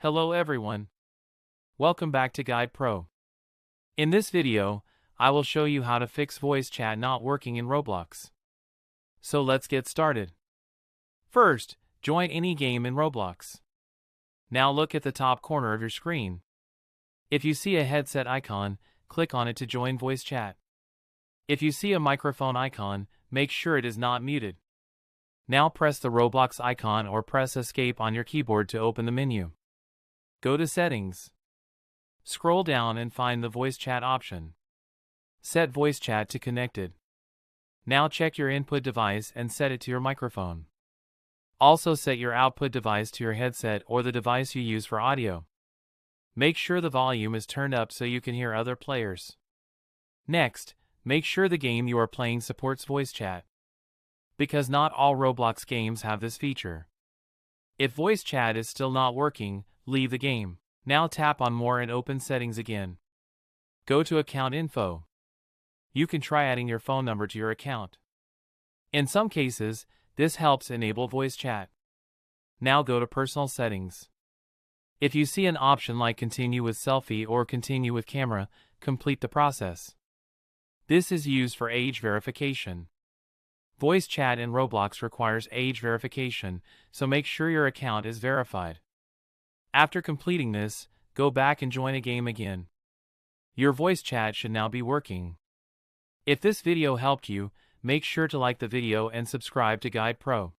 Hello everyone. Welcome back to Guide Pro. In this video, I will show you how to fix voice chat not working in Roblox. So let's get started. First, join any game in Roblox. Now look at the top corner of your screen. If you see a headset icon, click on it to join voice chat. If you see a microphone icon, make sure it is not muted. Now press the Roblox icon or press Escape on your keyboard to open the menu. Go to Settings. Scroll down and find the voice chat option. Set voice chat to connected. Now check your input device and set it to your microphone. Also set your output device to your headset or the device you use for audio. Make sure the volume is turned up so you can hear other players. Next, make sure the game you are playing supports voice chat, because not all Roblox games have this feature. If voice chat is still not working, leave the game. Now tap on More and open Settings again. Go to Account Info. You can try adding your phone number to your account. In some cases, this helps enable voice chat. Now go to Personal Settings. If you see an option like Continue with Selfie or Continue with Camera, complete the process. This is used for age verification. Voice chat in Roblox requires age verification, so make sure your account is verified. After completing this, go back and join a game again. Your voice chat should now be working. If this video helped you, make sure to like the video and subscribe to Guide Pro.